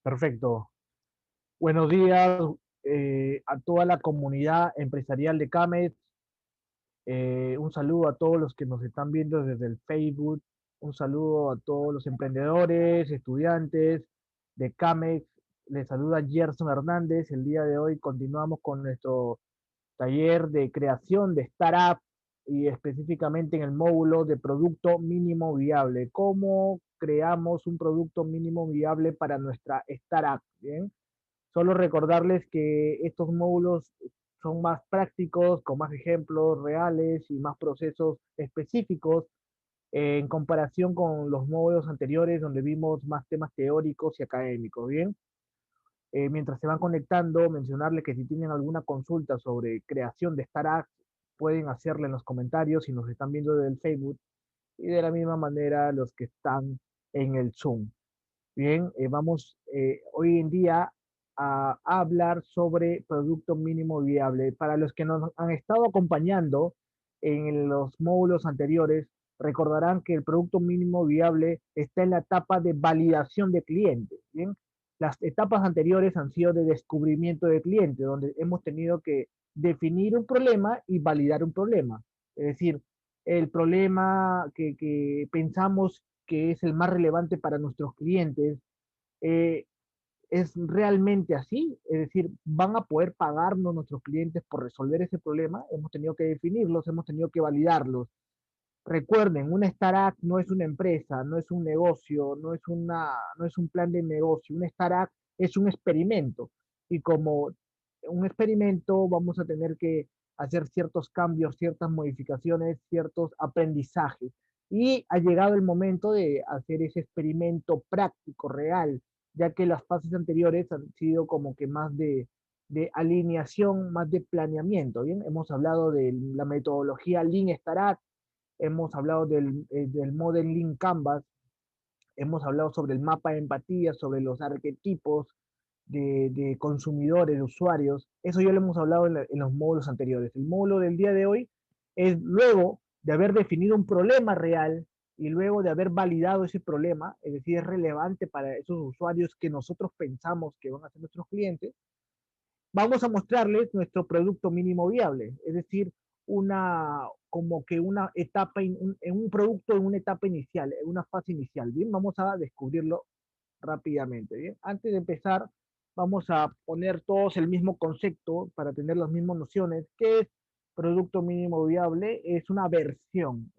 Perfecto. Buenos días a toda la comunidad empresarial de CAMEX. Un saludo a todos los que nos están viendo desde el Facebook. Un saludo a todos los emprendedores, estudiantes de CAMEX. Les saluda Gerson Hernández. El día de hoy continuamos con nuestro taller de creación de startup y específicamente en el módulo de producto mínimo viable. ¿Cómo creamos un producto mínimo viable para nuestra startup? Bien. Solo recordarles que estos módulos son más prácticos, con más ejemplos reales y más procesos específicos en comparación con los módulos anteriores donde vimos más temas teóricos y académicos. Bien, mientras se van conectando, mencionarles que si tienen alguna consulta sobre creación de startups, pueden hacerla en los comentarios si nos están viendo desde el Facebook y de la misma manera los que están en el Zoom. Bien, vamos hoy en día a hablar sobre producto mínimo viable. Para los que nos han estado acompañando en los módulos anteriores, recordarán que el producto mínimo viable está en la etapa de validación de clientes. Bien, las etapas anteriores han sido de descubrimiento de cliente, donde hemos tenido que definir un problema y validar un problema. Es decir, el problema que pensamos que es el más relevante para nuestros clientes, eh, ¿es realmente así? Es decir, ¿van a poder pagarnos nuestros clientes por resolver ese problema? Hemos tenido que definirlos, hemos tenido que validarlos. Recuerden, una startup no es una empresa, no es un negocio, no es un plan de negocio. Una startup es un experimento. Y como un experimento vamos a tener que hacer ciertos cambios, ciertas modificaciones, ciertos aprendizajes. Y ha llegado el momento de hacer ese experimento práctico, real, ya que las fases anteriores han sido como que más de alineación, más de planeamiento. Bien, hemos hablado de la metodología Lean Startup, hemos hablado del Modeling Canvas, hemos hablado sobre el mapa de empatía, sobre los arquetipos de consumidores, de usuarios. Eso ya lo hemos hablado en los módulos anteriores. El módulo del día de hoy es luego de haber definido un problema real y luego de haber validado ese problema, es decir, es relevante para esos usuarios que nosotros pensamos que van a ser nuestros clientes, vamos a mostrarles nuestro producto mínimo viable, es decir, como que una etapa, en un producto en una etapa inicial, en una fase inicial. Bien, vamos a descubrirlo rápidamente. Bien, antes de empezar, vamos a poner todos el mismo concepto para tener las mismas nociones. ¿Qué es producto mínimo viable? Es una versión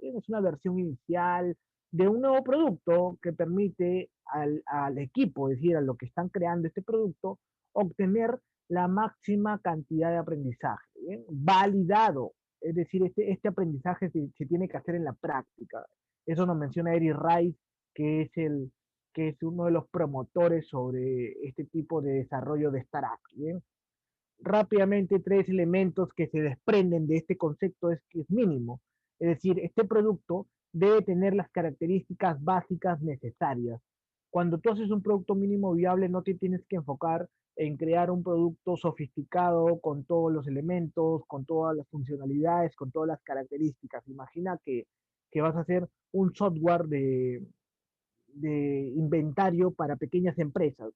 inicial de un nuevo producto que permite al equipo, es decir, a lo que están creando este producto, obtener la máxima cantidad de aprendizaje, ¿bien? Validado, es decir, este aprendizaje se tiene que hacer en la práctica. Eso nos menciona Eric Rice, que es, que es uno de los promotores sobre este tipo de desarrollo de startup. ¿Bien? Rápidamente, tres elementos que se desprenden de este concepto es que es mínimo. Es decir, este producto debe tener las características básicas necesarias. Cuando tú haces un producto mínimo viable, no te tienes que enfocar en crear un producto sofisticado con todos los elementos, con todas las funcionalidades, con todas las características. Imagina que vas a hacer un software de inventario para pequeñas empresas.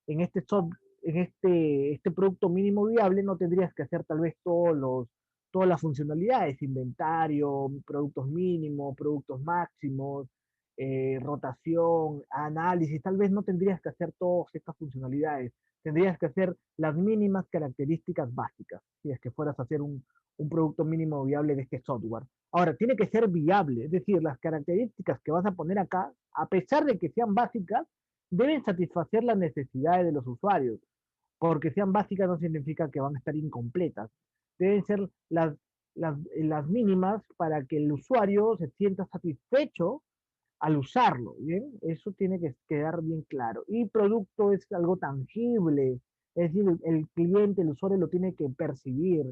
En este producto mínimo viable no tendrías que hacer tal vez todas las funcionalidades, inventario, productos mínimos, productos máximos, rotación, análisis, tal vez no tendrías que hacer todas estas funcionalidades, tendrías que hacer las mínimas características básicas, si es que fueras a hacer un producto mínimo viable de este software. Ahora, tiene que ser viable, es decir, las características que vas a poner acá, a pesar de que sean básicas, deben satisfacer las necesidades de los usuarios, porque sean básicas no significa que van a estar incompletas. Deben ser las mínimas para que el usuario se sienta satisfecho al usarlo, ¿bien? Eso tiene que quedar bien claro. Y producto es algo tangible, es decir, el cliente, el usuario lo tiene que percibir,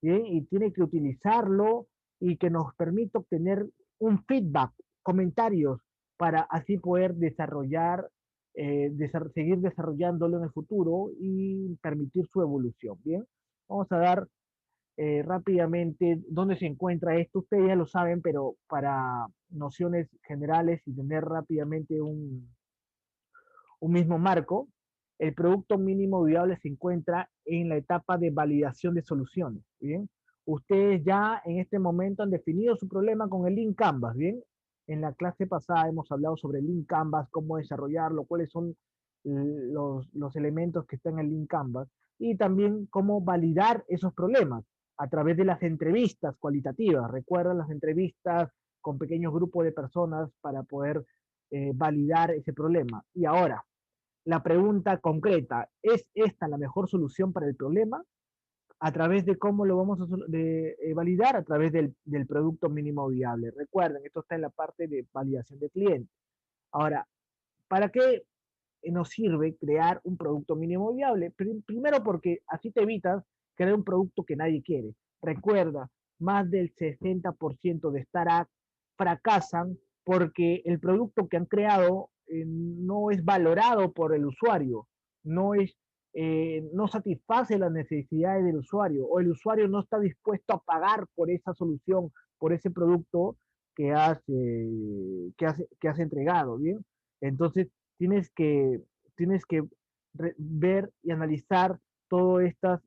¿bien? Y tiene que utilizarlo y que nos permita obtener un feedback, comentarios, para así poder desarrollar, seguir desarrollándolo en el futuro y permitir su evolución, ¿bien? Vamos a dar rápidamente dónde se encuentra esto. Ustedes ya lo saben, pero para nociones generales y tener rápidamente un mismo marco, el producto mínimo viable se encuentra en la etapa de validación de soluciones, ¿bien? Ustedes ya en este momento han definido su problema con el Lean Canvas, ¿bien? En la clase pasada hemos hablado sobre el Lean Canvas, cómo desarrollarlo, cuáles son los elementos que están en el Lean Canvas y también cómo validar esos problemas a través de las entrevistas cualitativas. Recuerdan las entrevistas con pequeños grupos de personas para poder validar ese problema. Y ahora, la pregunta concreta, ¿es esta la mejor solución para el problema? ¿A través de cómo lo vamos a validar? A través del producto mínimo viable. Recuerden, esto está en la parte de validación de cliente. Ahora, ¿para qué nos sirve crear un producto mínimo viable? Primero porque así te evitas crear un producto que nadie quiere. Recuerda, más del 60% de startups fracasan porque el producto que han creado no es valorado por el usuario, no es no satisface las necesidades del usuario o el usuario no está dispuesto a pagar por esa solución, por ese producto que has entregado, ¿bien? Entonces, tienes que, tienes que ver y analizar todas estas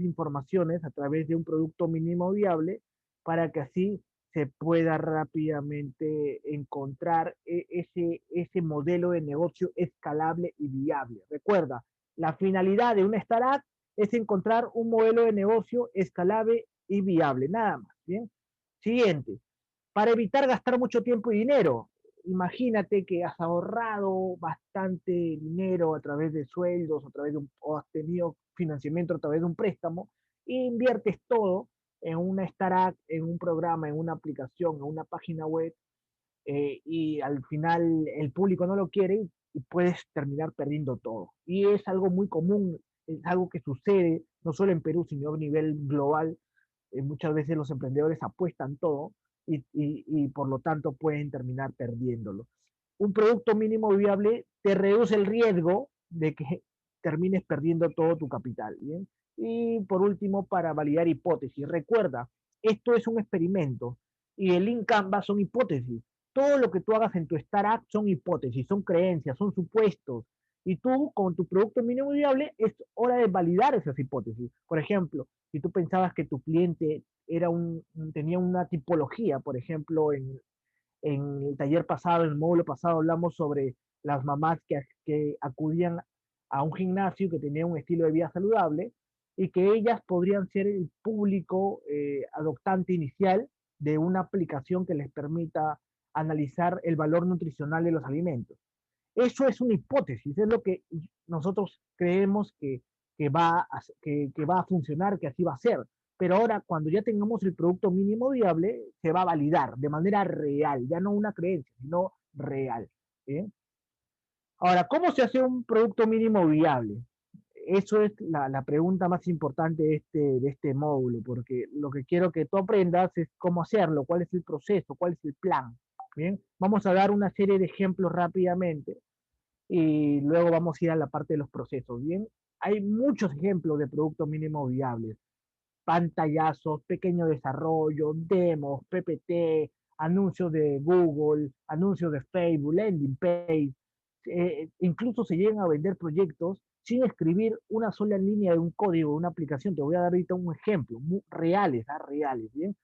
informaciones a través de un producto mínimo viable para que así se pueda rápidamente encontrar ese modelo de negocio escalable y viable. Recuerda, la finalidad de una startup es encontrar un modelo de negocio escalable y viable, nada más. Bien. Siguiente, para evitar gastar mucho tiempo y dinero. Imagínate que has ahorrado bastante dinero a través de sueldos, o has tenido financiamiento a través de un préstamo, e inviertes todo en una startup, en un programa, en una aplicación, en una página web, y al final el público no lo quiere y puedes terminar perdiendo todo. Y es algo muy común, es algo que sucede no solo en Perú, sino a nivel global. Muchas veces los emprendedores apuestan todo y por lo tanto pueden terminar perdiéndolo. Un producto mínimo viable te reduce el riesgo de que termines perdiendo todo tu capital. ¿Bien? Y por último, para validar hipótesis, recuerda, esto es un experimento y el Lean Canvas son hipótesis. Todo lo que tú hagas en tu startup son hipótesis, son creencias, son supuestos. Y tú, con tu producto mínimo viable, es hora de validar esas hipótesis. Por ejemplo, si tú pensabas que tu cliente tenía una tipología, por ejemplo, en el taller pasado, en el módulo pasado, hablamos sobre las mamás que acudían a un gimnasio que tenía un estilo de vida saludable y que ellas podrían ser el público adoptante inicial de una aplicación que les permita analizar el valor nutricional de los alimentos. Eso es una hipótesis, es lo que nosotros creemos que va a funcionar, que así va a ser. Pero ahora, cuando ya tengamos el producto mínimo viable, se va a validar de manera real, ya no una creencia, sino real. ¿Bien? Ahora, ¿cómo se hace un producto mínimo viable? Eso es la pregunta más importante de este módulo, porque lo que quiero que tú aprendas es cómo hacerlo, cuál es el proceso, cuál es el plan. Bien, vamos a dar una serie de ejemplos rápidamente y luego vamos a ir a la parte de los procesos. Bien, hay muchos ejemplos de productos mínimos viables: pantallazos, pequeño desarrollo, demos, PPT, anuncios de Google, anuncios de Facebook, landing page. Incluso se llegan a vender proyectos sin escribir una sola línea de un código, de una aplicación. Te voy a dar ahorita un ejemplo, reales, reales, ¿bien?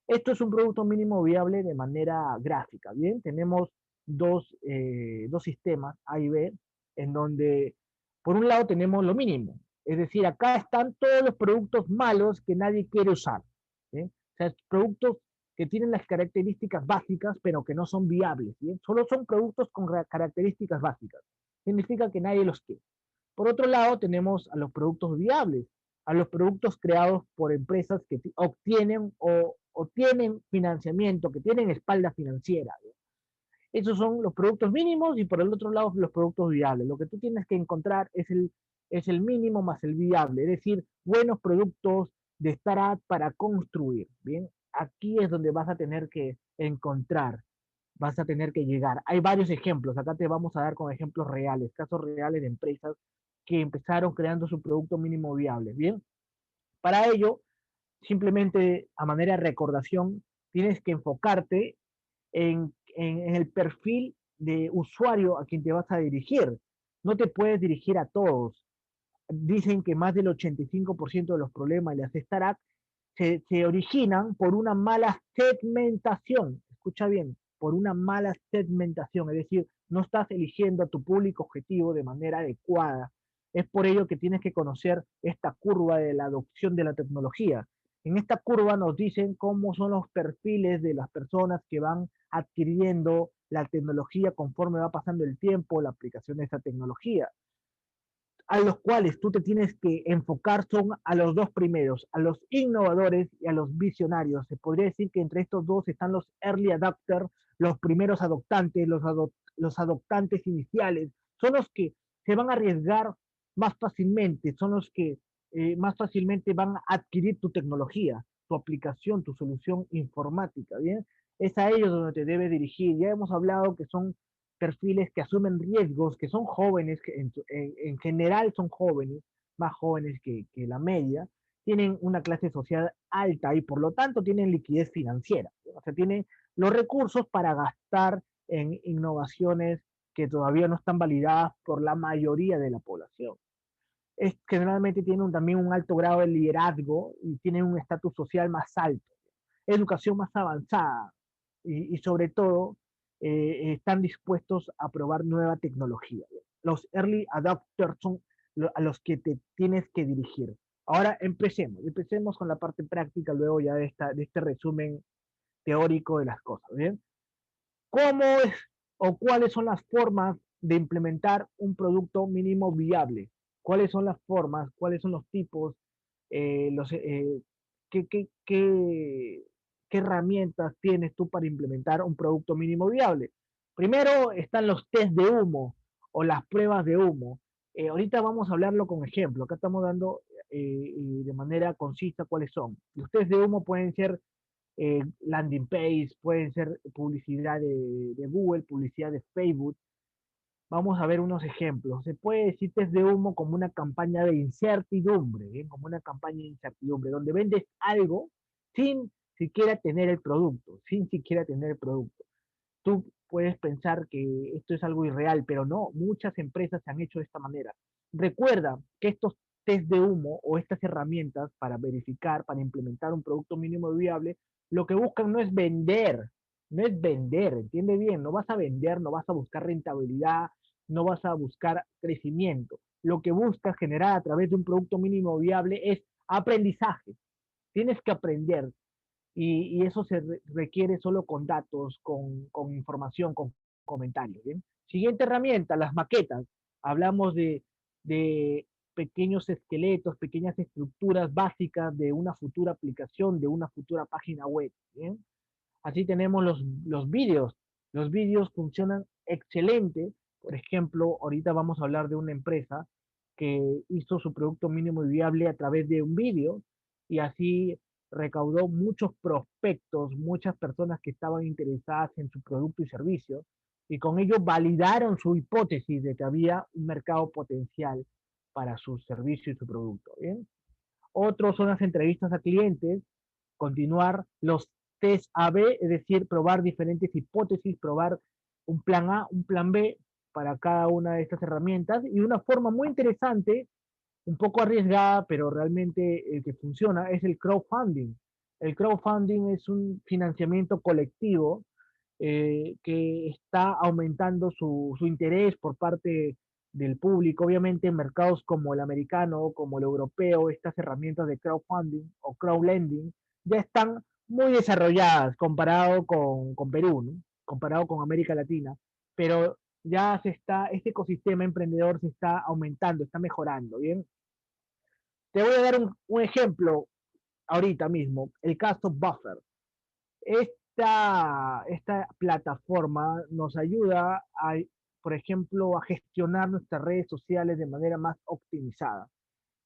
Esto es un producto mínimo viable de manera gráfica, ¿bien? Tenemos dos sistemas, A y B, en donde por un lado tenemos lo mínimo, es decir, acá están todos los productos malos que nadie quiere usar, ¿bien? O sea, productos que tienen las características básicas, pero que no son viables, ¿bien? Solo son productos con características básicas. Significa que nadie los quiere. Por otro lado, tenemos a los productos viables, a los productos creados por empresas que obtienen o tienen financiamiento, que tienen espalda financiera, ¿no? Esos son los productos mínimos y por el otro lado los productos viables. Lo que tú tienes que encontrar es el mínimo más el viable, es decir, buenos productos de startup para construir. Bien, aquí es donde vas a tener que encontrar, vas a tener que llegar. Hay varios ejemplos, acá te vamos a dar con ejemplos reales, casos reales de empresas que empezaron creando su producto mínimo viable. Bien, para ello, simplemente a manera de recordación, tienes que enfocarte en el perfil de usuario a quien te vas a dirigir. no te puedes dirigir a todos. Dicen que más del 85% de los problemas de las startups se originan por una mala segmentación. Escucha bien, por una mala segmentación, es decir, no estás eligiendo a tu público objetivo de manera adecuada. Es por ello que tienes que conocer esta curva de la adopción de la tecnología. En esta curva nos dicen cómo son los perfiles de las personas que van adquiriendo la tecnología conforme va pasando el tiempo, la aplicación de esta tecnología a los cuales tú te tienes que enfocar son a los dos primeros, a los innovadores y a los visionarios. Se podría decir que entre estos dos están los early adopters, los primeros adoptantes, los adoptantes iniciales, son los que se van a arriesgar más fácilmente, son los que más fácilmente van a adquirir tu tecnología, tu aplicación, tu solución informática, ¿bien? Es a ellos donde te debes dirigir. Ya hemos hablado que son perfiles que asumen riesgos, que son jóvenes, que en general son jóvenes, más jóvenes que la media, tienen una clase social alta y por lo tanto tienen liquidez financiera, o sea, tienen los recursos para gastar en innovaciones que todavía no están validadas por la mayoría de la población. Generalmente tienen también un alto grado de liderazgo y tienen un estatus social más alto, educación más avanzada y sobre todo están dispuestos a probar nueva tecnología. Los early adopters son a los que te tienes que dirigir. Ahora empecemos con la parte práctica luego ya de este resumen teórico de las cosas. ¿Bien? ¿Cómo es o cuáles son las formas de implementar un producto mínimo viable? ¿Cuáles son las formas? ¿Cuáles son los tipos? Los, ¿qué, qué, qué, qué herramientas tienes tú para implementar un producto mínimo viable? Primero están los test de humo o las pruebas de humo. Ahorita vamos a hablarlo con ejemplo. Acá estamos dando de manera concisa cuáles son. Los test de humo pueden ser landing page, pueden ser publicidad de Google, publicidad de Facebook. Vamos a ver unos ejemplos. Se puede decir test de humo como una campaña de incertidumbre, ¿eh? Como una campaña de incertidumbre, donde vendes algo sin siquiera tener el producto, sin siquiera tener el producto. Tú puedes pensar que esto es algo irreal, pero no, muchas empresas se han hecho de esta manera. Recuerda que estos test de humo o estas herramientas para verificar, para implementar un producto mínimo viable, lo que buscan no es vender, no es vender, entiende bien, no vas a vender, no vas a buscar rentabilidad, no vas a buscar crecimiento. Lo que buscas generar a través de un producto mínimo viable es aprendizaje. Tienes que aprender, y eso se requiere solo con datos, con información, con comentarios. ¿Bien? Siguiente herramienta, las maquetas. Hablamos de pequeños esqueletos, pequeñas estructuras básicas de una futura aplicación, de una futura página web. ¿Bien? Así tenemos los vídeos. Los vídeos funcionan excelente. Por ejemplo, ahorita vamos a hablar de una empresa que hizo su producto mínimo y viable a través de un vídeo y así recaudó muchos prospectos, muchas personas que estaban interesadas en su producto y servicio y con ello validaron su hipótesis de que había un mercado potencial para su servicio y su producto. ¿Bien? Otros son las entrevistas a clientes, continuar los test A-B, es decir, probar diferentes hipótesis, probar un plan A, un plan B para cada una de estas herramientas y una forma muy interesante, un poco arriesgada, pero realmente que funciona, es el crowdfunding. El crowdfunding es un financiamiento colectivo que está aumentando su interés por parte del público. Obviamente en mercados como el americano, como el europeo, estas herramientas de crowdfunding o crowdlending ya están muy desarrolladas comparado con Perú, ¿no? Comparado con América Latina, pero ya este ecosistema emprendedor se está aumentando, está mejorando, ¿bien? Te voy a dar un ejemplo ahorita mismo, el caso Buffer. Esta plataforma nos ayuda a, por ejemplo, a gestionar nuestras redes sociales de manera más optimizada.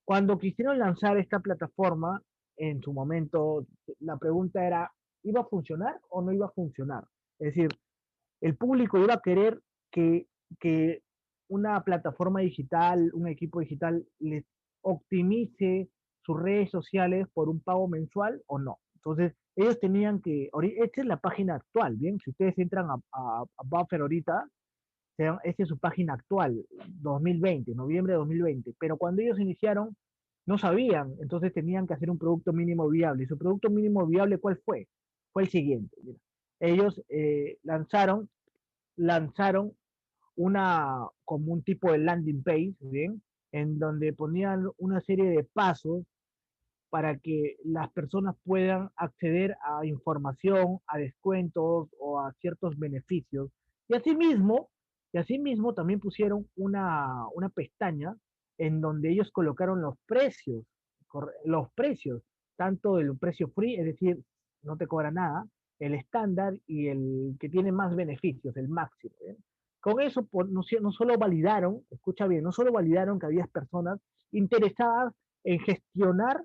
Cuando quisieron lanzar esta plataforma, en su momento, la pregunta era, ¿iba a funcionar o no iba a funcionar? Es decir, el público iba a querer que una plataforma digital, un equipo digital, les optimice sus redes sociales por un pago mensual o no. Entonces, ellos tenían que, esta es la página actual, ¿bien? Si ustedes entran a Buffer ahorita, Esa es su página actual, 2020, noviembre de 2020. Pero cuando ellos iniciaron, no sabían, entonces tenían que hacer un producto mínimo viable. ¿Y su producto mínimo viable cuál fue? Fue el siguiente. Mira. Ellos lanzaron como un tipo de landing page, ¿bien? En donde ponían una serie de pasos para que las personas puedan acceder a información, a descuentos o a ciertos beneficios. Y asimismo, y asimismo también pusieron una pestaña en donde ellos colocaron los precios, tanto el precio free, es decir, no te cobra nada, el estándar y el que tiene más beneficios, el máximo. ¿Eh? Con eso no solo validaron, escucha bien, no solo validaron que había personas interesadas en gestionar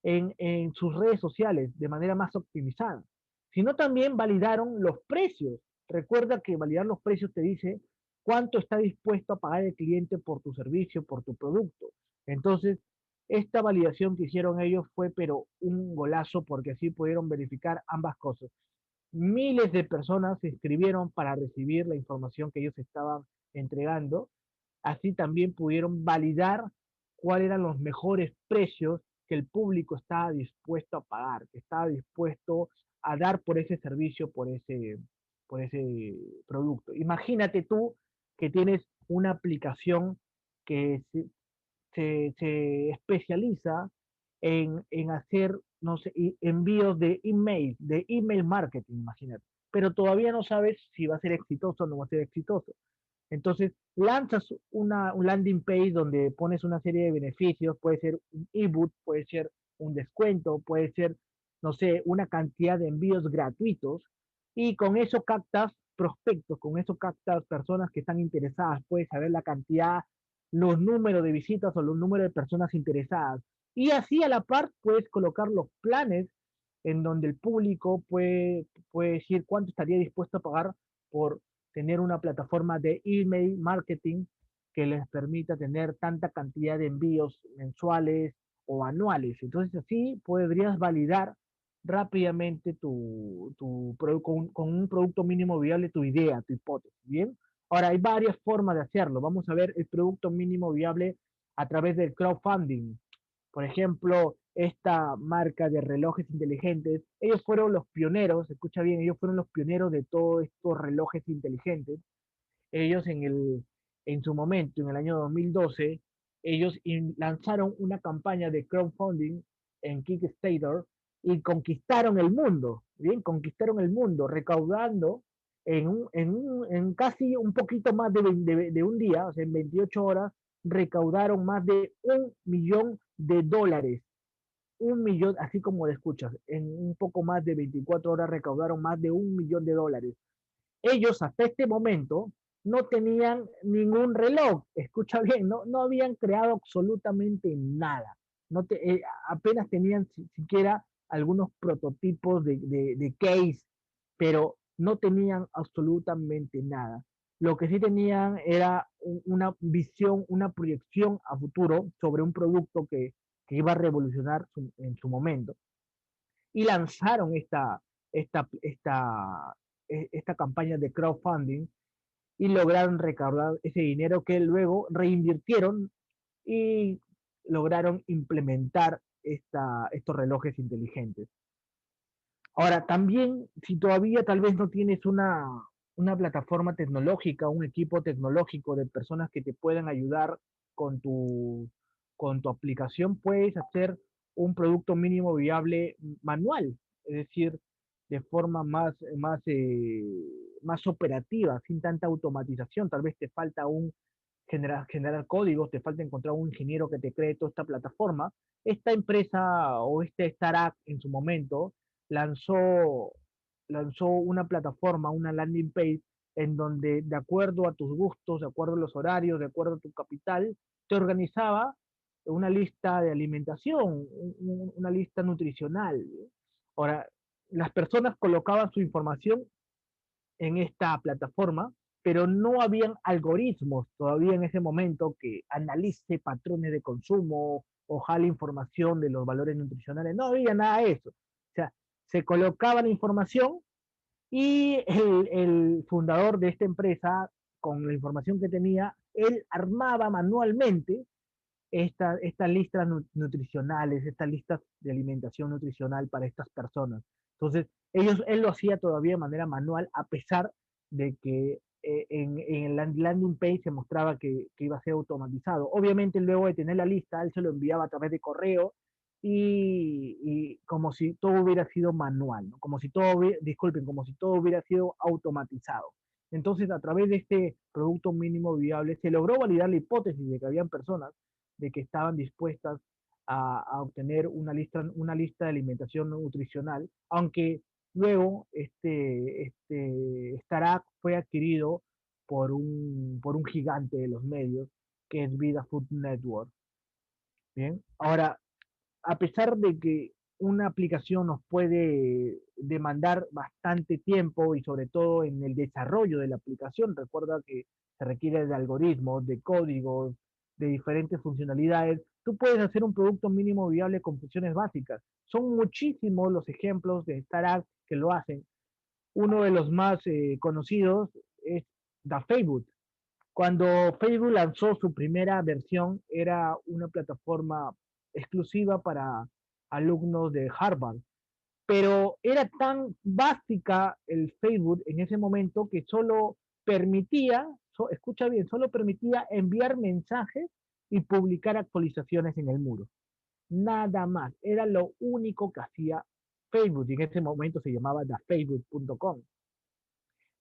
en sus redes sociales de manera más optimizada, sino también validaron los precios. Recuerda que validar los precios te dice cuánto está dispuesto a pagar el cliente por tu servicio, por tu producto. Entonces, esta validación que hicieron ellos fue pero un golazo porque así pudieron verificar ambas cosas. Miles de personas se inscribieron para recibir la información que ellos estaban entregando. Así también pudieron validar cuáles eran los mejores precios que el público estaba dispuesto a pagar, que estaba dispuesto a dar por ese servicio, por ese producto. Imagínate tú que tienes una aplicación que se especializa en hacer, no sé, envíos de email marketing, imagínate. Pero todavía no sabes si va a ser exitoso o no va a ser exitoso. Entonces, lanzas un landing page donde pones una serie de beneficios, puede ser un ebook, puede ser un descuento, puede ser, no sé, una cantidad de envíos gratuitos, y con eso captas prospectos, con eso captas personas que están interesadas, puedes saber la cantidad, los números de visitas o los números de personas interesadas. Y así a la par puedes colocar los planes en donde el público puede decir cuánto estaría dispuesto a pagar por tener una plataforma de email marketing que les permita tener tanta cantidad de envíos mensuales o anuales. Entonces así podrías validar rápidamente con un producto mínimo viable tu idea, tu hipótesis. Bien. Ahora hay varias formas de hacerlo. Vamos a ver el producto mínimo viable a través del crowdfunding. Por ejemplo, esta marca de relojes inteligentes, ellos fueron los pioneros, escucha bien, ellos fueron los pioneros de todos estos relojes inteligentes. Ellos en su momento, en el año 2012, ellos lanzaron una campaña de crowdfunding en Kickstarter y conquistaron el mundo, ¿bien? Conquistaron el mundo, recaudando en casi un poquito más de un día, o sea, en 28 horas, recaudaron más de $1 millón. 1 millón, así como lo escuchas, en un poco más de 24 horas recaudaron más de $1 millón. Ellos hasta este momento no tenían ningún reloj, escucha bien, no habían creado absolutamente nada, apenas tenían siquiera algunos prototipos de case, pero no tenían absolutamente nada. Lo que sí tenían era una visión, una proyección a futuro sobre un producto que iba a revolucionar en su momento. Y lanzaron esta, esta, esta campaña de crowdfunding y lograron recaudar ese dinero que luego reinvirtieron y lograron implementar estos relojes inteligentes. Ahora, también, si todavía tal vez no tienes una plataforma tecnológica, un equipo tecnológico de personas que te puedan ayudar con tu, con tu aplicación, puedes hacer un producto mínimo viable manual, es decir, de forma más operativa, sin tanta automatización. Tal vez te falta generar códigos, te falta encontrar un ingeniero que te cree toda esta plataforma. Esta empresa o este startup en su momento lanzó, lanzó una plataforma, una landing page, en donde de acuerdo a tus gustos, de acuerdo a los horarios, de acuerdo a tu capital, te organizaba una lista de alimentación, una lista nutricional. Ahora, las personas colocaban su información en esta plataforma, pero no habían algoritmos todavía en ese momento que analice patrones de consumo o jale información de los valores nutricionales. No había nada de eso. O sea, se colocaba la información y el fundador de esta empresa con la información que tenía, él armaba manualmente estas listas nutricionales, estas listas de alimentación nutricional para estas personas. Entonces, él lo hacía todavía de manera manual, a pesar de que en el landing page se mostraba que iba a ser automatizado. Obviamente, luego de tener la lista, él se lo enviaba a través de correo y como si todo hubiera sido manual, ¿no? Como si todo, disculpen, como si todo hubiera sido automatizado. Entonces, a través de este producto mínimo viable, se logró validar la hipótesis de que habían personas de que estaban dispuestas a obtener una lista de alimentación nutricional, aunque luego Startup fue adquirido por un gigante de los medios, que es Vida Food Network. Bien, ahora, a pesar de que una aplicación nos puede demandar bastante tiempo y sobre todo en el desarrollo de la aplicación, recuerda que se requiere de algoritmos, de códigos, de diferentes funcionalidades, tú puedes hacer un producto mínimo viable con funciones básicas. Son muchísimos los ejemplos de startups que lo hacen. Uno de los más conocidos es Facebook. Cuando Facebook lanzó su primera versión, era una plataforma exclusiva para alumnos de Harvard, pero era tan básica el Facebook en ese momento que solo permitía, escucha bien, solo permitía enviar mensajes y publicar actualizaciones en el muro. Nada más, era lo único que hacía Facebook, y en ese momento se llamaba thefacebook.com.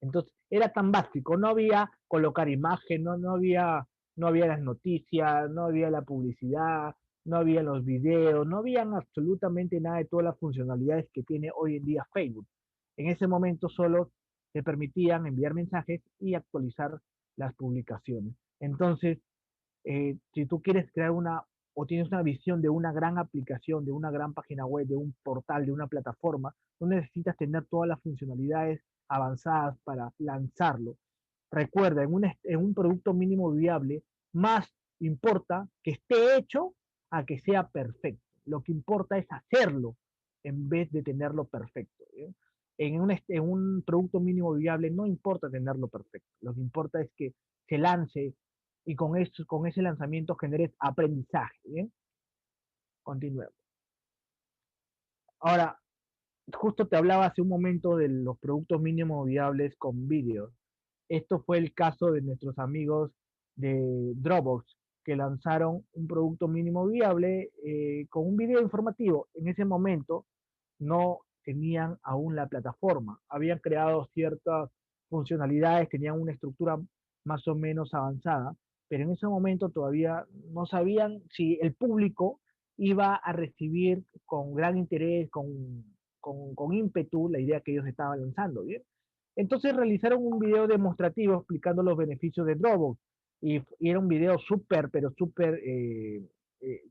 Entonces, era tan básico, no había colocar imagen, no había las noticias, no había la publicidad, no había los videos, no había absolutamente nada de todas las funcionalidades que tiene hoy en día Facebook. En ese momento solo te permitían enviar mensajes y actualizar las publicaciones. Entonces, si tú quieres crear o tienes una visión de una gran aplicación, de una gran página web, de un portal, de una plataforma, no necesitas tener todas las funcionalidades avanzadas para lanzarlo. Recuerda, en un producto mínimo viable, más importa que esté hecho a que sea perfecto. Lo que importa es hacerlo en vez de tenerlo perfecto. En un producto mínimo viable no importa tenerlo perfecto. Lo que importa es que se lance y con ese lanzamiento generes aprendizaje. ¿Bien? Continuemos. Ahora, justo te hablaba hace un momento de los productos mínimos viables con vídeos. Esto fue el caso de nuestros amigos de Dropbox, que lanzaron un producto mínimo viable con un video informativo. En ese momento no tenían aún la plataforma, habían creado ciertas funcionalidades, tenían una estructura más o menos avanzada, pero en ese momento todavía no sabían si el público iba a recibir con gran interés, con ímpetu la idea que ellos estaban lanzando, ¿bien? Entonces realizaron un video demostrativo explicando los beneficios de Dropbox y era un video súper, pero súper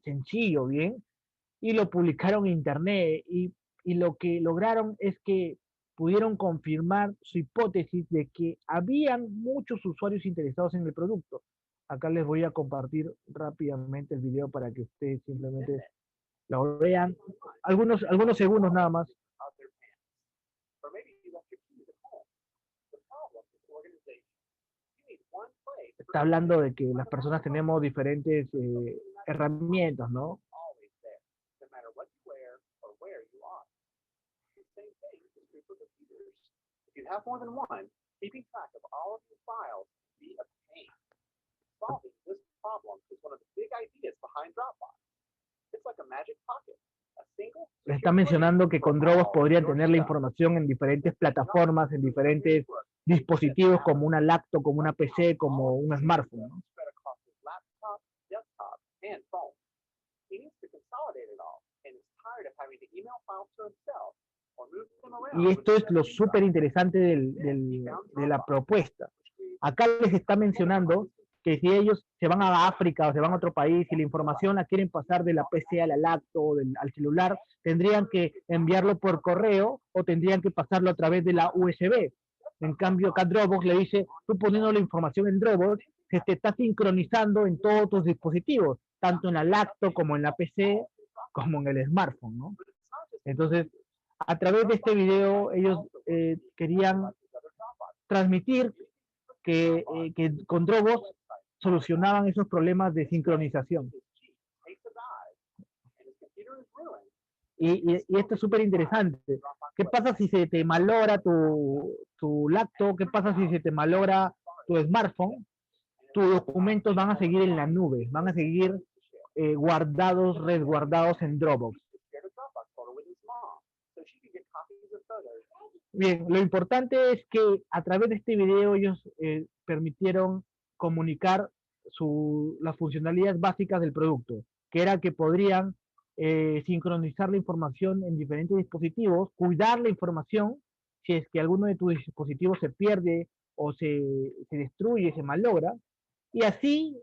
sencillo, ¿bien? Y lo publicaron en internet y lo que lograron es que pudieron confirmar su hipótesis de que habían muchos usuarios interesados en el producto. Acá les voy a compartir rápidamente el video para que ustedes simplemente lo vean. Algunos segundos nada más. Está hablando de que las personas tenemos diferentes herramientas, ¿no? You have more than one, keeping track of all of your files can be a pain. Solving this problem is one of the big ideas behind Dropbox. It's like a magic pocket. Les está mencionando que con Dropbox podrían tener la información en diferentes plataformas, en diferentes dispositivos, como una laptop, como una PC, como un smartphone, ¿no? Y esto es lo súper interesante de la propuesta. Acá les está mencionando que si ellos se van a África o se van a otro país y la información la quieren pasar de la PC a la laptop al celular, tendrían que enviarlo por correo o tendrían que pasarlo a través de la USB. En cambio, acá Dropbox le dice, tú poniendo la información en Dropbox, se te está sincronizando en todos tus dispositivos, tanto en la laptop como en la PC, como en el smartphone, ¿no? Entonces, a través de este video, ellos querían transmitir que con Dropbox solucionaban esos problemas de sincronización. Y esto es súper interesante. ¿Qué pasa si se te malogra tu laptop? ¿Qué pasa si se te malogra tu smartphone? Tus documentos van a seguir en la nube, van a seguir guardados, resguardados en Dropbox. Bien, lo importante es que a través de este video ellos permitieron comunicar las funcionalidades básicas del producto, que era que podrían sincronizar la información en diferentes dispositivos, cuidar la información si es que alguno de tus dispositivos se pierde o se destruye, se malogra, y así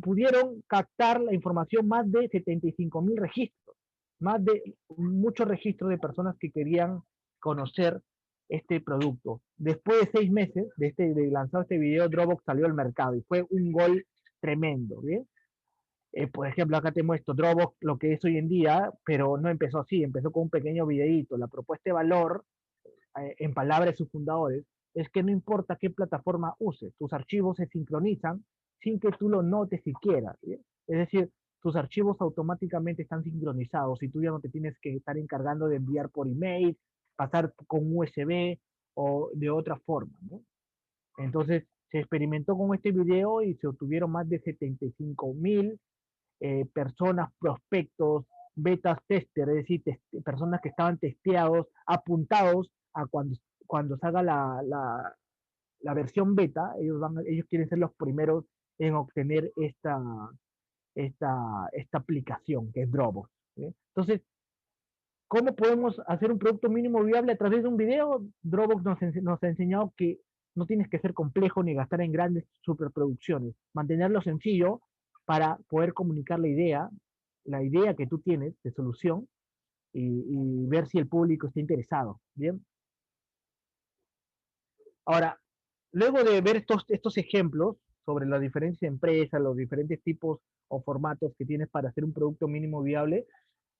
pudieron captar la información más de 75.000 registros, más de muchos registros de personas que querían conocer este producto. Después de 6 meses de lanzar este video, Dropbox salió al mercado y fue un gol tremendo, ¿bien? Por ejemplo, acá te muestro Dropbox, lo que es hoy en día, pero no empezó así, empezó con un pequeño videíto. La propuesta de valor, en palabras de sus fundadores, es que no importa qué plataforma uses, tus archivos se sincronizan sin que tú lo notes siquiera, ¿bien? Es decir, tus archivos automáticamente están sincronizados y tú ya no te tienes que estar encargando de enviar por email, pasar con USB o de otra forma, ¿no? Entonces, se experimentó con este video y se obtuvieron más de 75.000 personas, prospectos, betas tester, es decir, personas que estaban testeados, apuntados a cuando salga la versión beta, ellos quieren ser los primeros en obtener esta aplicación que es Dropbox, ¿sí? Entonces, ¿cómo podemos hacer un producto mínimo viable a través de un video? Dropbox nos ha enseñado que no tienes que ser complejo ni gastar en grandes superproducciones. Mantenerlo sencillo para poder comunicar la idea que tú tienes de solución y ver si el público está interesado. Bien. Ahora, luego de ver estos ejemplos sobre las diferentes empresas, los diferentes tipos o formatos que tienes para hacer un producto mínimo viable,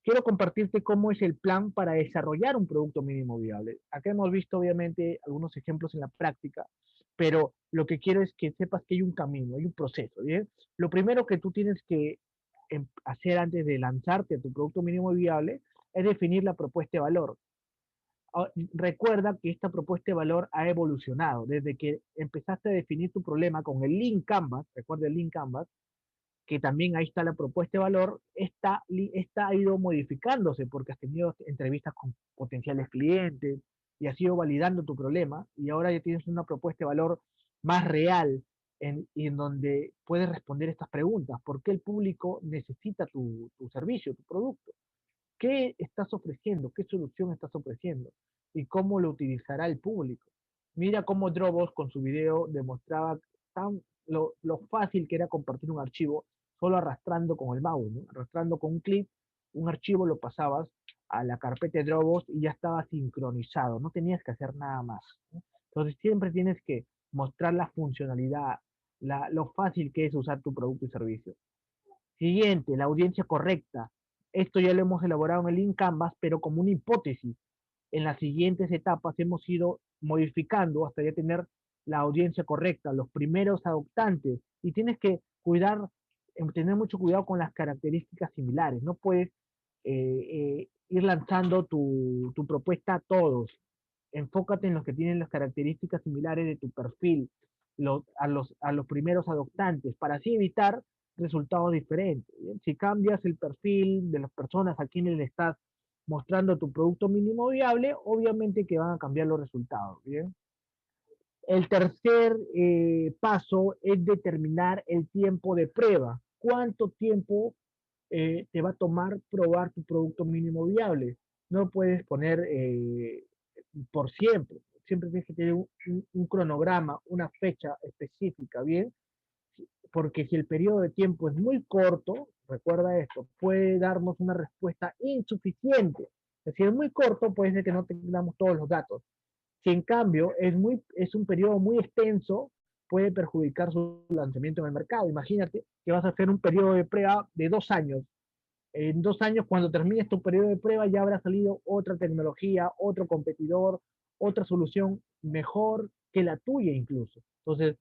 quiero compartirte cómo es el plan para desarrollar un producto mínimo viable. Acá hemos visto obviamente algunos ejemplos en la práctica, pero lo que quiero es que sepas que hay un camino, hay un proceso, ¿bien? Lo primero que tú tienes que hacer antes de lanzarte a tu producto mínimo viable es definir la propuesta de valor. Recuerda que esta propuesta de valor ha evolucionado desde que empezaste a definir tu problema con el Lean Canvas, recuerda el Lean Canvas, que también ahí está la propuesta de valor, esta ha ido modificándose porque has tenido entrevistas con potenciales clientes y has ido validando tu problema y ahora ya tienes una propuesta de valor más real en donde puedes responder estas preguntas. ¿Por qué el público necesita tu servicio, tu producto? ¿Qué estás ofreciendo? ¿Qué solución estás ofreciendo? ¿Y cómo lo utilizará el público? Mira cómo Dropbox con su video demostraba lo fácil que era compartir un archivo solo arrastrando con el mouse, ¿no? Arrastrando con un clic, un archivo lo pasabas a la carpeta de Dropbox y ya estaba sincronizado, no tenías que hacer nada más, ¿no? Entonces siempre tienes que mostrar la funcionalidad, lo fácil que es usar tu producto y servicio. Siguiente, la audiencia correcta. Esto ya lo hemos elaborado en el Lean Canvas, pero como una hipótesis. En las siguientes etapas hemos ido modificando hasta ya tener la audiencia correcta, los primeros adoptantes. Y tienes que tener mucho cuidado con las características similares. No puedes ir lanzando tu propuesta a todos. Enfócate en los que tienen las características similares de tu perfil, a los primeros adoptantes, para así evitar resultados diferentes. ¿Bien? Si cambias el perfil de las personas a quienes le estás mostrando tu producto mínimo viable, obviamente que van a cambiar los resultados. ¿Bien? El tercer paso es determinar el tiempo de prueba. ¿Cuánto tiempo te va a tomar probar tu producto mínimo viable? No puedes poner por siempre. Siempre tienes que tener un cronograma, una fecha específica, ¿bien? Porque si el periodo de tiempo es muy corto, recuerda esto, puede darnos una respuesta insuficiente. Si es muy corto, puede ser que no tengamos todos los datos. Si en cambio es un periodo muy extenso, puede perjudicar su lanzamiento en el mercado. Imagínate que vas a hacer un periodo de prueba de 2 años. En 2 años, cuando termines tu periodo de prueba, ya habrá salido otra tecnología, otro competidor, otra solución mejor que la tuya incluso. Entonces,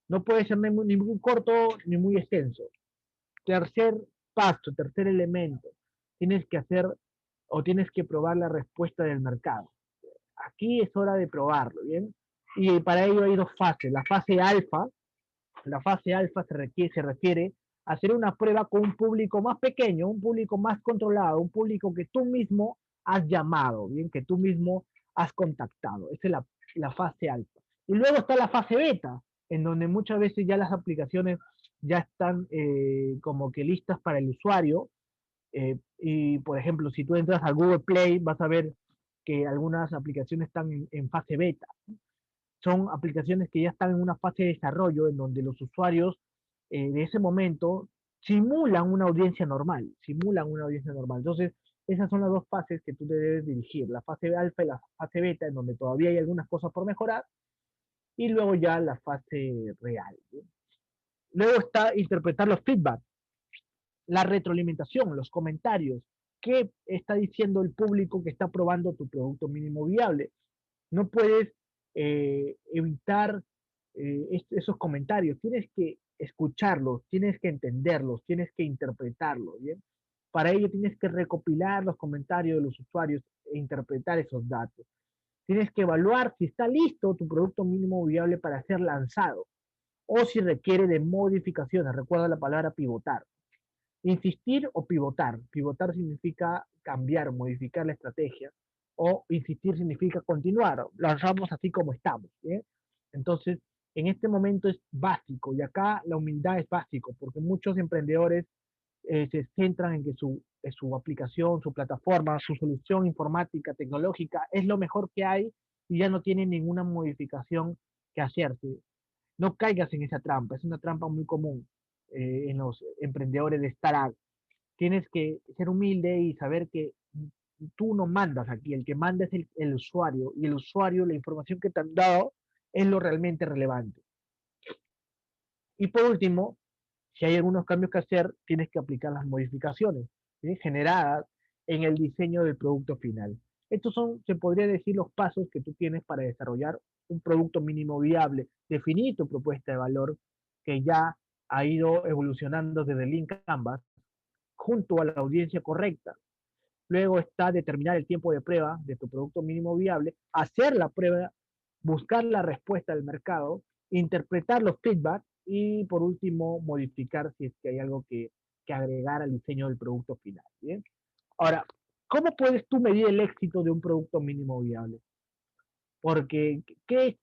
no puede ser ni muy corto ni muy extenso. Tercer paso, tercer elemento, tienes que hacer o tienes que probar la respuesta del mercado. Aquí es hora de probarlo, ¿bien? Y para ello hay dos fases. La fase alfa se refiere a hacer una prueba con un público más pequeño, un público más controlado, un público que tú mismo has llamado, bien, que tú mismo has contactado. Esa es la fase alfa. Y luego está la fase beta, en donde muchas veces ya las aplicaciones ya están como que listas para el usuario. Y por ejemplo, si tú entras a Google Play, vas a ver que algunas aplicaciones están en fase beta. Son aplicaciones que ya están en una fase de desarrollo en donde los usuarios de ese momento simulan una audiencia normal, simulan una audiencia normal. Entonces, esas son las dos fases que tú te debes dirigir, la fase alfa y la fase beta, en donde todavía hay algunas cosas por mejorar, y luego ya la fase real, ¿sí? Luego está interpretar los feedback, la retroalimentación, los comentarios, qué está diciendo el público que está probando tu producto mínimo viable. No puedes evitar esos comentarios, tienes que escucharlos, tienes que entenderlos, tienes que interpretarlos, ¿bien? Para ello tienes que recopilar los comentarios de los usuarios e interpretar esos datos. Tienes que evaluar si está listo tu producto mínimo viable para ser lanzado o si requiere de modificaciones. Recuerda la palabra pivotar. Insistir o pivotar. Pivotar significa cambiar, modificar la estrategia, o insistir significa continuar. Lanzamos así como estamos, ¿bien? Entonces, en este momento es básico, y acá la humildad es básico, porque muchos emprendedores se centran en que su aplicación, su plataforma, su solución informática, tecnológica es lo mejor que hay y ya no tienen ninguna modificación que hacerse. No caigas en esa trampa, es una trampa muy común en los emprendedores de startup. Tienes que ser humilde y saber que tú no mandas aquí, el que manda es el usuario, y el usuario, la información que te han dado es lo realmente relevante. Y por último, si hay algunos cambios que hacer, tienes que aplicar las modificaciones, ¿sí?, generadas en el diseño del producto final. Estos son, se podría decir, los pasos que tú tienes para desarrollar un producto mínimo viable, definir tu propuesta de valor que ya ha ido evolucionando desde el Lean Canvas junto a la audiencia correcta. Luego está determinar el tiempo de prueba de tu producto mínimo viable, hacer la prueba, buscar la respuesta del mercado, interpretar los feedback y por último modificar si es que hay algo que agregar al diseño del producto final. ¿Bien? Ahora, ¿cómo puedes tú medir el éxito de un producto mínimo viable? Porque, ¿qué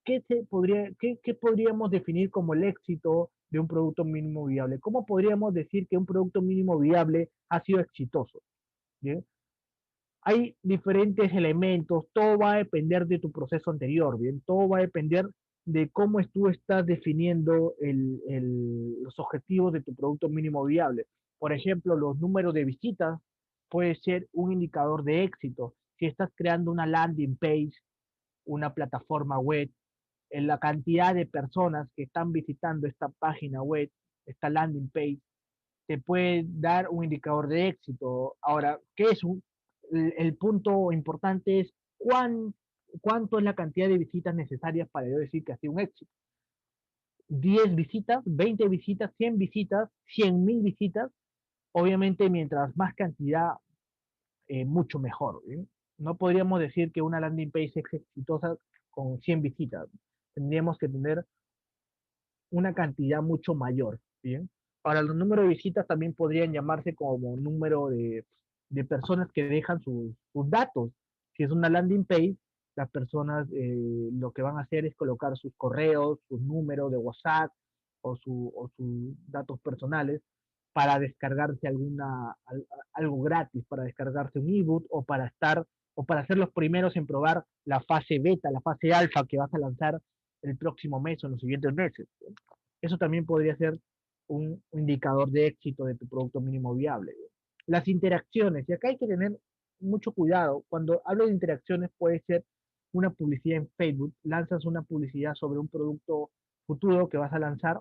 podríamos definir como el éxito de un producto mínimo viable? ¿Cómo podríamos decir que un producto mínimo viable ha sido exitoso? ¿Bien? Hay diferentes elementos, todo va a depender de tu proceso anterior, ¿bien? Todo va a depender de cómo tú estás definiendo los objetivos de tu producto mínimo viable. Por ejemplo, los números de visitas puede ser un indicador de éxito. Si estás creando una landing page, una plataforma web, en la cantidad de personas que están visitando esta página web, esta landing page, te puede dar un indicador de éxito. Ahora, ¿qué es el punto importante es cuánto es la cantidad de visitas necesarias para yo decir que ha sido un éxito? 10 visitas, 20 visitas, 100 visitas, 100.000 visitas. Obviamente, mientras más cantidad, mucho mejor, ¿bien? No podríamos decir que una landing page es exitosa con 100 visitas. Tendríamos que tener una cantidad mucho mayor, ¿bien? Ahora, los números de visitas también podrían llamarse como número de personas que dejan sus datos. Si es una landing page, las personas lo que van a hacer es colocar sus correos, sus números de WhatsApp o sus datos personales para descargarse algo gratis, para descargarse un ebook o para ser los primeros en probar la fase beta, la fase alfa que vas a lanzar el próximo mes o en los siguientes meses. Eso también podría ser un indicador de éxito de tu producto mínimo viable. Las interacciones, y acá hay que tener mucho cuidado. Cuando hablo de interacciones, puede ser una publicidad en Facebook, lanzas una publicidad sobre un producto futuro que vas a lanzar,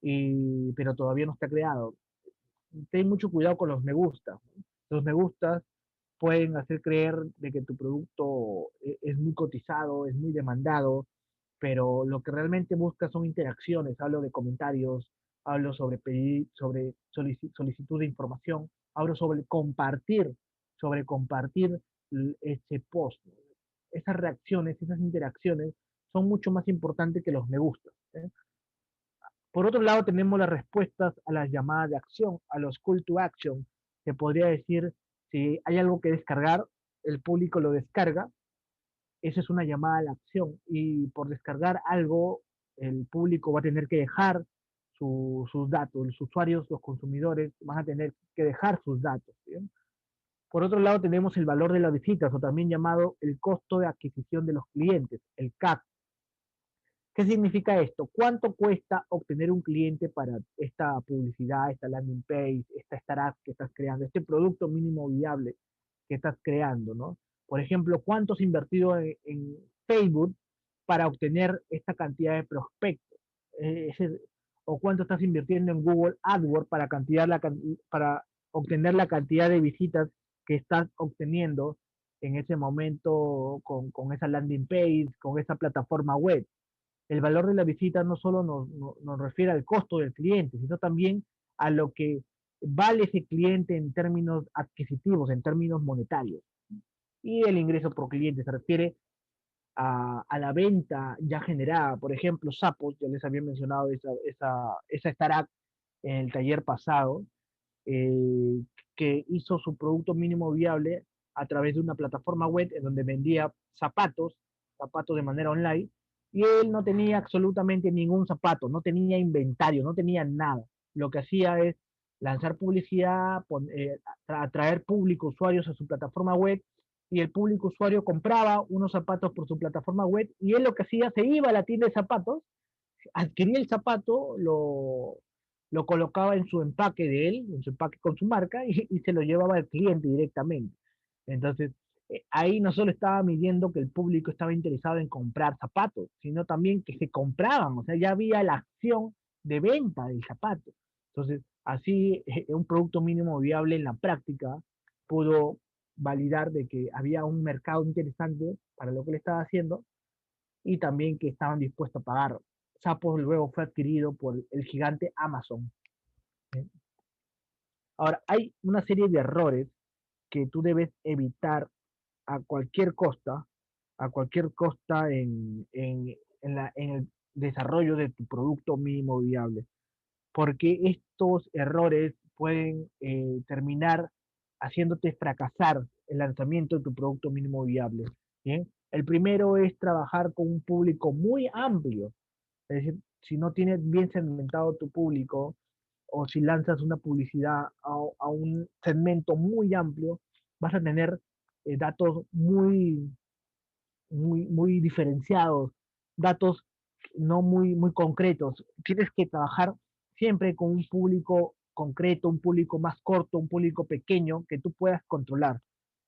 pero todavía no está creado. Ten mucho cuidado con los me gusta. Los me gustas pueden hacer creer de que tu producto es muy cotizado, es muy demandado, pero lo que realmente busca son interacciones. Hablo de comentarios, hablo sobre pedir, sobre solicitud de información, hablo sobre compartir ese post. Esas reacciones, esas interacciones son mucho más importantes que los me gusta. ¿Eh? Por otro lado, tenemos las respuestas a las llamadas de acción, a los call to action, que podría decir, si hay algo que descargar, el público lo descarga, esa es una llamada a la acción, y por descargar algo, el público va a tener que dejar sus datos, los usuarios, los consumidores van a tener que dejar sus datos. ¿Bien? Por otro lado, tenemos el valor de las visitas, o también llamado el costo de adquisición de los clientes, el CAC. ¿Qué significa esto? ¿Cuánto cuesta obtener un cliente para esta publicidad, esta landing page, esta startup que estás creando, este producto mínimo viable que estás creando, ¿no? Por ejemplo, ¿cuánto has invertido en Facebook para obtener esta cantidad de prospectos? O cuánto estás invirtiendo en Google AdWords para obtener la cantidad de visitas que estás obteniendo en ese momento con esa landing page, con esa plataforma web. El valor de la visita no solo nos refiere al costo del cliente, sino también a lo que vale ese cliente en términos adquisitivos, en términos monetarios. Y el ingreso por cliente se refiere a la venta ya generada. Por ejemplo, Sapos, ya les había mencionado esa startup en el taller pasado, eh, que hizo su producto mínimo viable a través de una plataforma web en donde vendía zapatos de manera online, y él no tenía absolutamente ningún zapato, no tenía inventario, no tenía nada. Lo que hacía es lanzar publicidad, atraer público, usuarios a su plataforma web, y el público usuario compraba unos zapatos por su plataforma web, y él lo que hacía, se iba a la tienda de zapatos, adquiría el zapato, lo colocaba en su empaque de él, en su empaque con su marca, y se lo llevaba al cliente directamente. Entonces, ahí no solo estaba midiendo que el público estaba interesado en comprar zapatos, sino también que se compraban, o sea, ya había la acción de venta del zapato. Entonces, así un producto mínimo viable en la práctica pudo validar de que había un mercado interesante para lo que le estaba haciendo, y también que estaban dispuestos a pagar. Zappos luego fue adquirido por el gigante Amazon. ¿Sí? Ahora, hay una serie de errores que tú debes evitar a cualquier costa, en el desarrollo de tu producto mínimo viable, porque estos errores pueden terminar haciéndote fracasar el lanzamiento de tu producto mínimo viable. ¿Bien? El primero es trabajar con un público muy amplio. Es decir, si no tienes bien segmentado tu público, o si lanzas una publicidad a un segmento muy amplio, vas a tener datos muy diferenciados, datos no muy concretos. Tienes que trabajar siempre con un público concreto, un público más corto, un público pequeño que tú puedas controlar.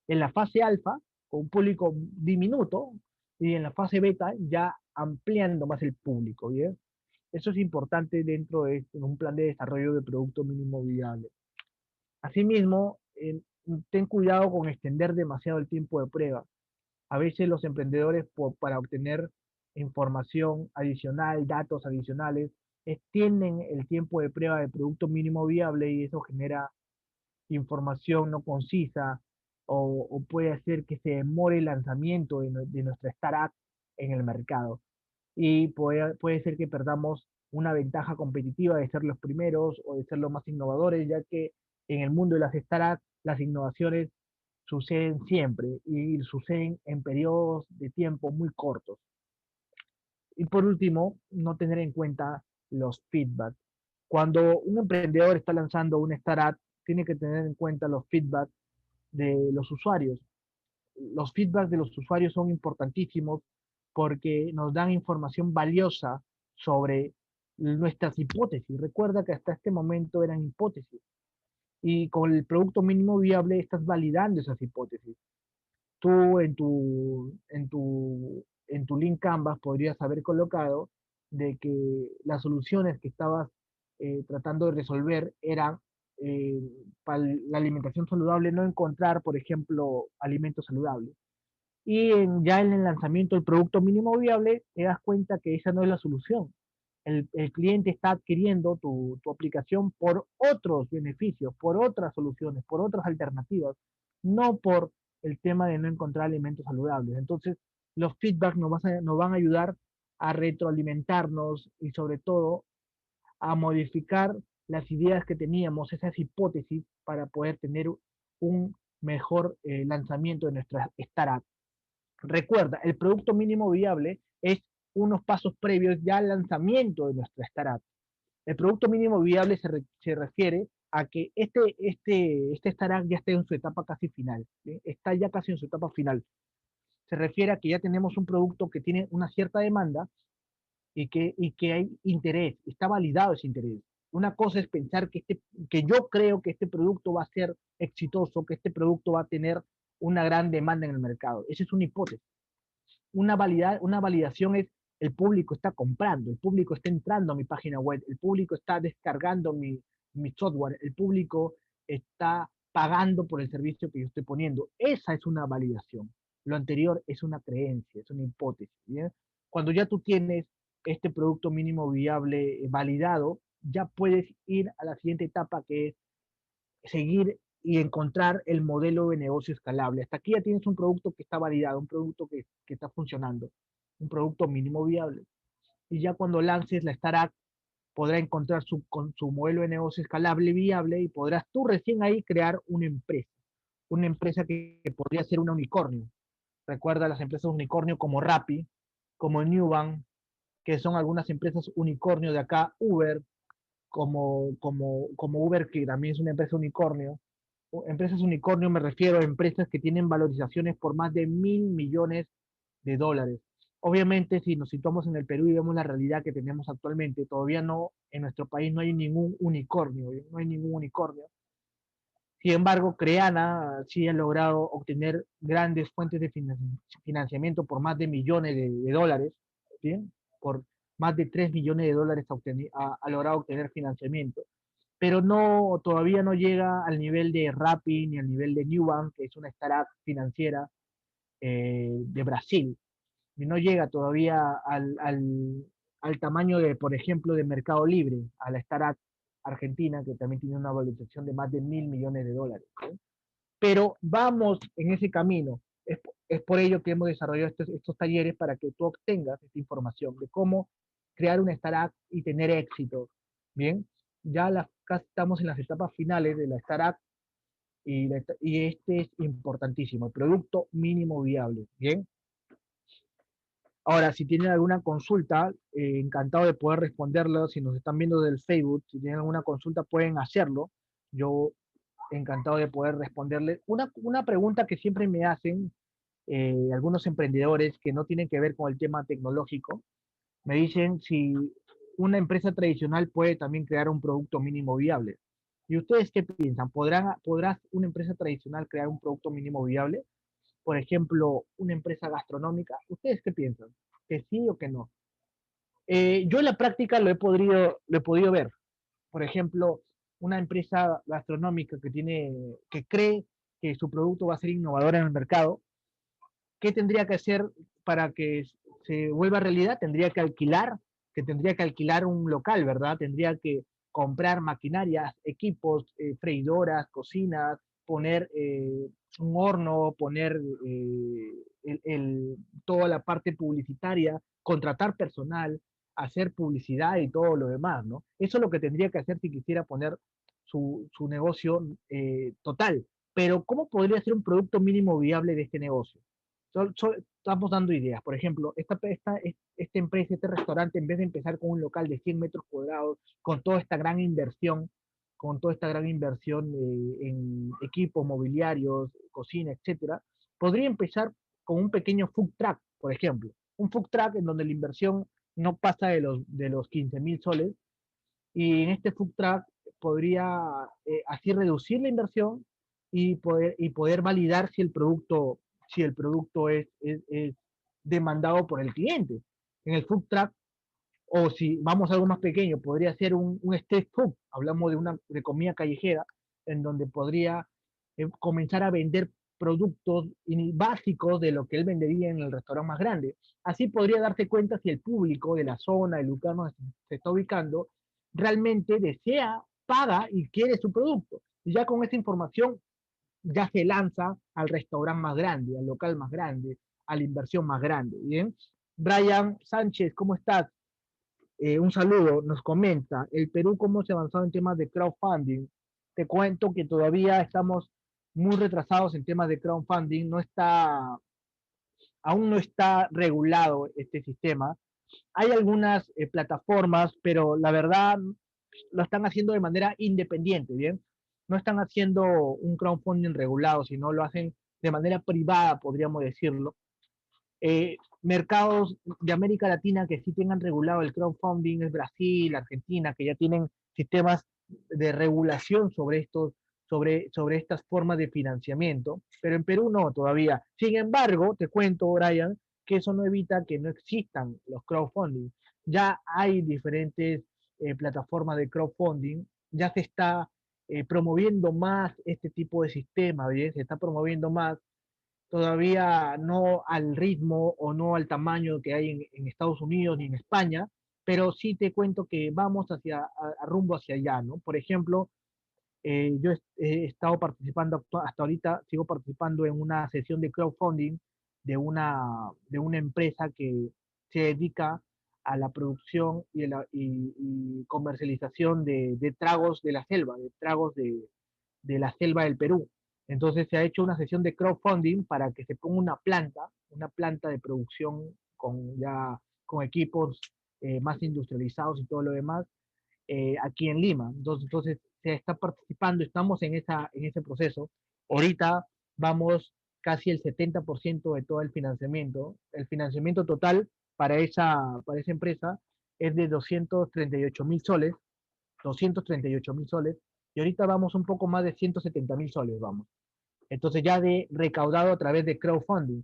En la fase alfa, con un público diminuto, y en la fase beta ya ampliando más el público. ¿Bien? Eso es importante dentro de un plan de desarrollo de producto mínimo viable. Asimismo, ten cuidado con extender demasiado el tiempo de prueba. A veces los emprendedores, para obtener información adicional, datos adicionales, extienden el tiempo de prueba de producto mínimo viable, y eso genera información no concisa, o puede hacer que se demore el lanzamiento de nuestra startup en el mercado, y puede ser que perdamos una ventaja competitiva de ser los primeros o de ser los más innovadores, ya que en el mundo de las startups las innovaciones suceden siempre y suceden en periodos de tiempo muy cortos. Y por último, no tener en cuenta los feedback. Cuando un emprendedor está lanzando una startup, tiene que tener en cuenta los feedback de los usuarios. Los feedbacks de los usuarios son importantísimos porque nos dan información valiosa sobre nuestras hipótesis. Recuerda que hasta este momento eran hipótesis, y con el producto mínimo viable estás validando esas hipótesis. Tú en tu link Canvas podrías haber colocado de que las soluciones que estabas tratando de resolver eran, para la alimentación saludable, no encontrar, por ejemplo, alimentos saludables. Ya en el lanzamiento del producto mínimo viable, te das cuenta que esa no es la solución. El cliente está adquiriendo tu aplicación por otros beneficios, por otras soluciones, por otras alternativas, no por el tema de no encontrar alimentos saludables. Entonces, los feedbacks nos van a ayudar a retroalimentarnos y sobre todo a modificar las ideas que teníamos, esas hipótesis, para poder tener un mejor lanzamiento de nuestra startup. Recuerda, el producto mínimo viable es unos pasos previos ya al lanzamiento de nuestra startup. El producto mínimo viable se refiere a que este startup ya está en su etapa casi final, ¿sí? Está ya casi en su etapa final. Se refiere a que ya tenemos un producto que tiene una cierta demanda y que hay interés, está validado ese interés. Una cosa es pensar que yo creo que este producto va a ser exitoso, que este producto va a tener una gran demanda en el mercado. Esa es una hipótesis. Una validación es el público está comprando, el público está entrando a mi página web, el público está descargando mi software, el público está pagando por el servicio que yo estoy poniendo. Esa es una validación. Lo anterior es una creencia, es una hipótesis. ¿Bien? Cuando ya tú tienes este producto mínimo viable validado, ya puedes ir a la siguiente etapa, que es seguir y encontrar el modelo de negocio escalable. Hasta aquí ya tienes un producto que está validado, un producto que está funcionando, un producto mínimo viable. Y ya cuando lances la startup, podrá encontrar con su modelo de negocio escalable, viable, y podrás tú recién ahí crear una empresa que podría ser un unicornio. Recuerda las empresas unicornio como Rappi, como Nubank, que son algunas empresas unicornio de acá, Uber, como Uber, que también es una empresa unicornio. Empresas unicornio me refiero a empresas que tienen valorizaciones por más de $1.000 millones. Obviamente, si nos situamos en el Perú y vemos la realidad que tenemos actualmente, todavía no, en nuestro país no hay ningún unicornio, no hay ningún unicornio. Sin embargo, Creana sí ha logrado obtener grandes fuentes de financiamiento por más de millones de dólares, ¿bien? Por más de $3 millones ha logrado obtener financiamiento, pero no, todavía no llega al nivel de Rappi ni al nivel de Nubank, que es una startup financiera de Brasil, y no llega todavía al tamaño de, por ejemplo, de Mercado Libre, a la startup argentina, que también tiene una valorización de más de $1.000 millones, ¿sí? Pero vamos en ese camino. Es por ello que hemos desarrollado estos talleres, para que tú obtengas esta información de cómo crear una startup y tener éxito. Bien, ya casi estamos en las etapas finales de la startup, y este es importantísimo, el producto mínimo viable. Bien, ahora si tienen alguna consulta, encantado de poder responderlo. Si nos están viendo del Facebook, si tienen alguna consulta pueden hacerlo. Yo encantado de poder responderle. Una pregunta que siempre me hacen algunos emprendedores que no tienen que ver con el tema tecnológico, me dicen si una empresa tradicional puede también crear un producto mínimo viable. ¿Y ustedes qué piensan? ¿Podrá una empresa tradicional crear un producto mínimo viable? Por ejemplo, una empresa gastronómica. ¿Ustedes qué piensan? ¿Que sí o que no? Yo en la práctica lo he podido ver. Por ejemplo, una empresa gastronómica que cree que su producto va a ser innovador en el mercado, ¿qué tendría que hacer para que se vuelva realidad? Tendría que alquilar un local, ¿verdad? Tendría que comprar maquinarias, equipos, freidoras, cocinas, poner un horno, poner toda la parte publicitaria, contratar personal, hacer publicidad y todo lo demás, ¿no? Eso es lo que tendría que hacer si quisiera poner su negocio total. Pero ¿cómo podría ser un producto mínimo viable de este negocio? Estamos dando ideas. Por ejemplo, esta empresa, este restaurante, en vez de empezar con un local de 100 metros cuadrados, con toda esta gran inversión en equipos mobiliarios, cocina, etcétera, podría empezar con un pequeño food truck, por ejemplo. Un food truck en donde la inversión no pasa de los 15.000 soles, y en este food truck podría así reducir la inversión y poder validar si el producto es demandado por el cliente. En el food truck, o si vamos a algo más pequeño, podría ser un street food. Hablamos de comida callejera, en donde podría comenzar a vender productos básicos de lo que él vendería en el restaurante más grande. Así podría darse cuenta si el público de la zona, el lugar donde se está ubicando, realmente desea, paga y quiere su producto. Y ya con esa información ya se lanza al restaurante más grande, al local más grande, a la inversión más grande. Bien, Brian Sánchez, ¿cómo estás? Un saludo, nos comenta, el Perú cómo se ha avanzado en temas de crowdfunding. Te cuento que todavía estamos muy retrasados en temas de crowdfunding, aún no está regulado este sistema. Hay algunas plataformas, pero la verdad lo están haciendo de manera independiente, ¿bien? No están haciendo un crowdfunding regulado, sino lo hacen de manera privada, podríamos decirlo. Mercados de América Latina que sí tengan regulado el crowdfunding es Brasil, Argentina, que ya tienen sistemas de regulación sobre estas formas de financiamiento, pero en Perú no todavía. Sin embargo, te cuento, Brian, que eso no evita que no existan los crowdfunding. Ya hay diferentes plataformas de crowdfunding, ya se está promoviendo más este tipo de sistema, ¿bien? Se está promoviendo más todavía no al ritmo o no al tamaño que hay en Estados Unidos ni en España, pero sí te cuento que vamos a rumbo hacia allá, ¿no? Por ejemplo, yo he estado participando hasta ahorita, sigo participando en una sesión de crowdfunding de una empresa que se dedica a la producción y comercialización de tragos de la selva, de tragos de la selva del Perú. Entonces se ha hecho una sesión de crowdfunding para que se ponga una planta de producción con equipos más industrializados y todo lo demás aquí en Lima. Entonces se está participando, estamos en ese proceso. Ahorita vamos casi el 70% de todo el financiamiento. El financiamiento total para esa empresa es de 238.000 soles, 238.000 soles, y ahorita vamos un poco más de 170.000 soles, vamos. Entonces ya de recaudado a través de crowdfunding.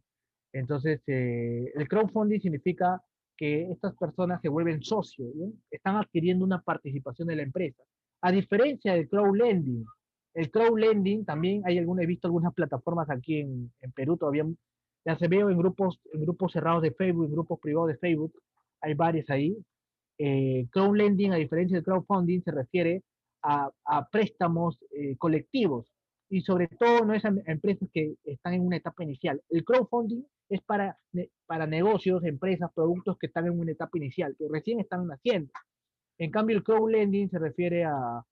Entonces, el crowdfunding significa que estas personas se vuelven socios, ¿sí? Están adquiriendo una participación de la empresa. A diferencia del crowdlending, el crowdlending también he visto algunas plataformas aquí en Perú todavía, ya se veo en grupos cerrados de Facebook, en grupos privados de Facebook, hay varios ahí. Crowdlending, a diferencia del crowdfunding, se refiere a préstamos colectivos y sobre todo no es a empresas que están en una etapa inicial. El crowdfunding es para negocios, empresas, productos que están en una etapa inicial, que recién están naciendo. En cambio, el crowdlending se refiere a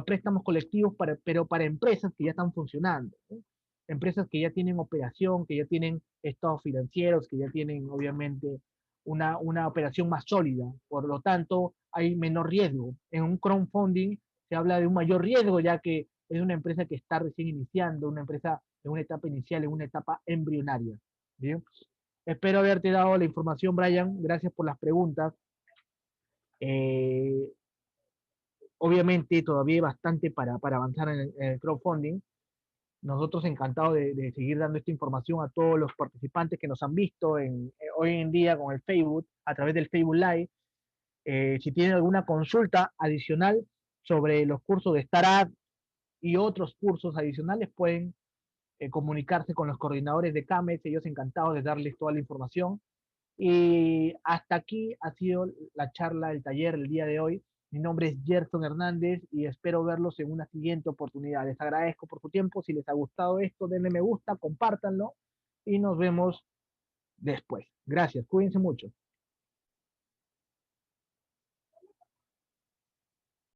préstamos colectivos, pero para empresas que ya están funcionando, ¿no? Empresas que ya tienen operación, que ya tienen estados financieros, que ya tienen obviamente una operación más sólida. Por lo tanto, hay menor riesgo. En un crowdfunding se habla de un mayor riesgo, ya que es una empresa que está recién iniciando, una empresa en una etapa inicial, en una etapa embrionaria. ¿Bien? Espero haberte dado la información, Brian. Gracias por las preguntas. Eh, Obviamente todavía hay bastante para avanzar en el crowdfunding. Nosotros encantados de seguir dando esta información a todos los participantes que nos han visto hoy en día con el Facebook, a través del Facebook Live. Si tienen alguna consulta adicional sobre los cursos de Startup y otros cursos adicionales, pueden comunicarse con los coordinadores de CAMES, ellos encantados de darles toda la información. Y hasta aquí ha sido la charla, el taller el día de hoy. Mi nombre es Gerson Hernández y espero verlos en una siguiente oportunidad. Les agradezco por su tiempo. Si les ha gustado esto, denle me gusta, compártanlo y nos vemos después. Gracias, cuídense mucho.